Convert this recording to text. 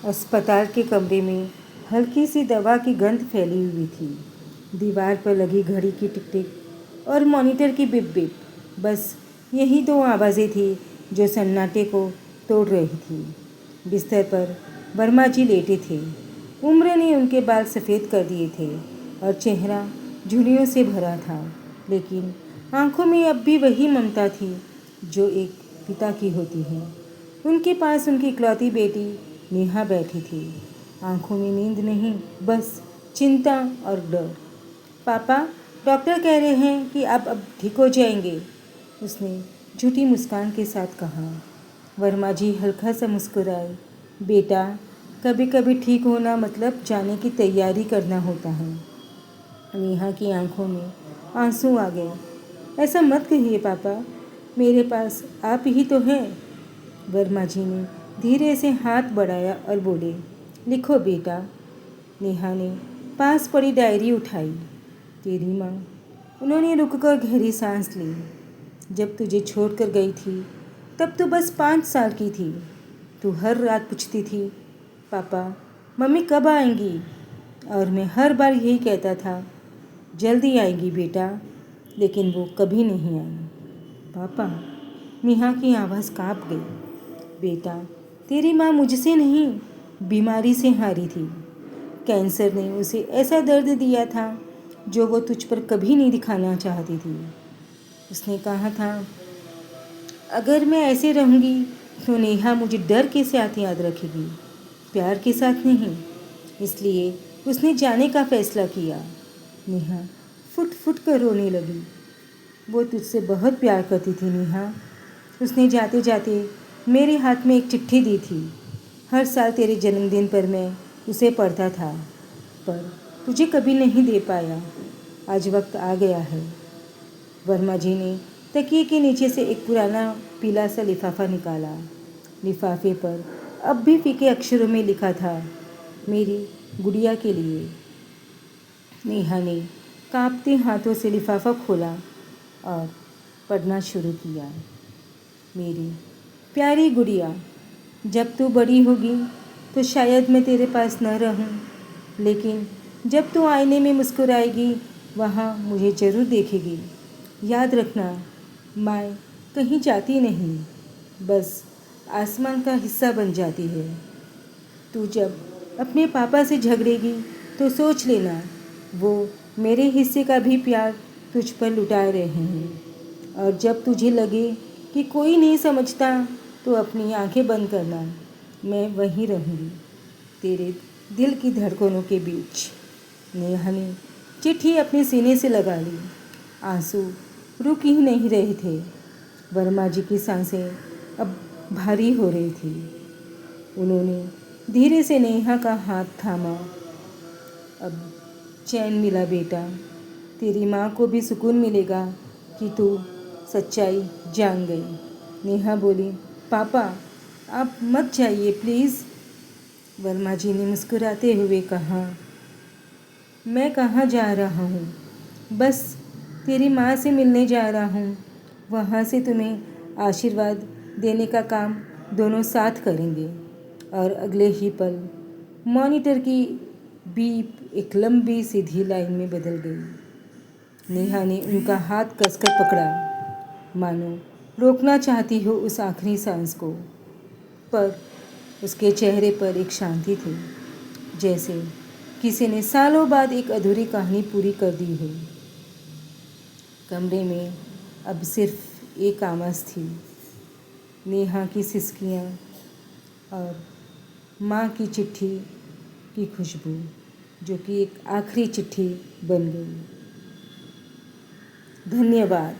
अस्पताल के कमरे में हल्की सी दवा की गंध फैली हुई थी। दीवार पर लगी घड़ी की टिक टिक और मॉनिटर की बिप बिप, बस यही दो आवाज़ें थी जो सन्नाटे को तोड़ रही थी। बिस्तर पर वर्मा जी लेटे थे। उम्र ने उनके बाल सफ़ेद कर दिए थे और चेहरा झुर्रियों से भरा था, लेकिन आंखों में अब भी वही ममता थी जो एक पिता की होती है। उनके पास उनकी इकलौती बेटी नेहा बैठी थी। आंखों में नींद नहीं, बस चिंता और डर। पापा, डॉक्टर कह रहे हैं कि आप अब ठीक हो जाएंगे, उसने झूठी मुस्कान के साथ कहा। वर्मा जी हल्का सा मुस्कुराए। बेटा, कभी कभी ठीक होना मतलब जाने की तैयारी करना होता है। नेहा की आंखों में आंसू आ गए। ऐसा मत कहिए पापा, मेरे पास आप ही तो हैं। वर्मा जी ने धीरे से हाथ बढ़ाया और बोले, लिखो बेटा। नेहा ने पास पड़ी डायरी उठाई। तेरी माँ। उन्होंने रुककर गहरी सांस ली। जब तुझे छोड़कर गई थी तब तो बस 5 साल की थी। तू हर रात पूछती थी, पापा मम्मी कब आएंगी, और मैं हर बार यही कहता था, जल्दी आएंगी बेटा, लेकिन वो कभी नहीं आई। पापा, नेहा की आवाज़ काँप गई। बेटा, तेरी माँ मुझसे नहीं, बीमारी से हारी थी। कैंसर ने उसे ऐसा दर्द दिया था जो वो तुझ पर कभी नहीं दिखाना चाहती थी। उसने कहा था, अगर मैं ऐसे रहूँगी तो नेहा मुझे डर के साथ याद रखेगी, प्यार के साथ नहीं। इसलिए उसने जाने का फ़ैसला किया। नेहा फुट फुट कर रोने लगी। वो तुझसे बहुत प्यार करती थी नेहा। उसने जाते जाते मेरे हाथ में एक चिट्ठी दी थी। हर साल तेरे जन्मदिन पर मैं उसे पढ़ता था, पर तुझे कभी नहीं दे पाया। आज वक्त आ गया है। वर्मा जी ने तकिए के नीचे से एक पुराना पीला सा लिफाफा निकाला। लिफाफे पर अब भी फीके अक्षरों में लिखा था, मेरी गुड़िया के लिए। नेहा ने कांपते हाथों से लिफाफा खोला और पढ़ना शुरू किया। मेरी प्यारी गुड़िया, जब तू बड़ी होगी तो शायद मैं तेरे पास न रहूं, लेकिन जब तू आईने में मुस्कुराएगी वहाँ मुझे ज़रूर देखेगी। याद रखना, माँ कहीं जाती नहीं, बस आसमान का हिस्सा बन जाती है। तू जब अपने पापा से झगड़ेगी तो सोच लेना, वो मेरे हिस्से का भी प्यार तुझ पर लुटा रहे हैं। और जब तुझे लगे कि कोई नहीं समझता तो अपनी आंखें बंद करना, मैं वहीं रहूँगी, तेरे दिल की धड़कनों के बीच। नेहा ने चिट्ठी अपने सीने से लगा ली। आंसू रुक ही नहीं रहे थे। वर्मा जी की सांसें अब भारी हो रही थी। उन्होंने धीरे से नेहा का हाथ थामा। अब चैन मिला बेटा, तेरी माँ को भी सुकून मिलेगा कि तू सच्चाई जान गई। नेहा बोली, पापा आप मत जाइए प्लीज़। वर्मा जी ने मुस्कुराते हुए कहा, मैं कहाँ जा रहा हूँ, बस तेरी माँ से मिलने जा रहा हूँ। वहाँ से तुम्हें आशीर्वाद देने का काम दोनों साथ करेंगे। और अगले ही पल मॉनिटर की बीप एक लंबी सीधी लाइन में बदल गई। नेहा ने उनका हाथ कसकर पकड़ा, मानो रोकना चाहती हो उस आखिरी सांस को, पर उसके चेहरे पर एक शांति थी, जैसे किसी ने सालों बाद एक अधूरी कहानी पूरी कर दी हो। कमरे में अब सिर्फ एक आवाज़ थी, नेहा की सिसकियाँ और माँ की चिट्ठी की खुशबू, जो कि एक आखिरी चिट्ठी बन गई। धन्यवाद।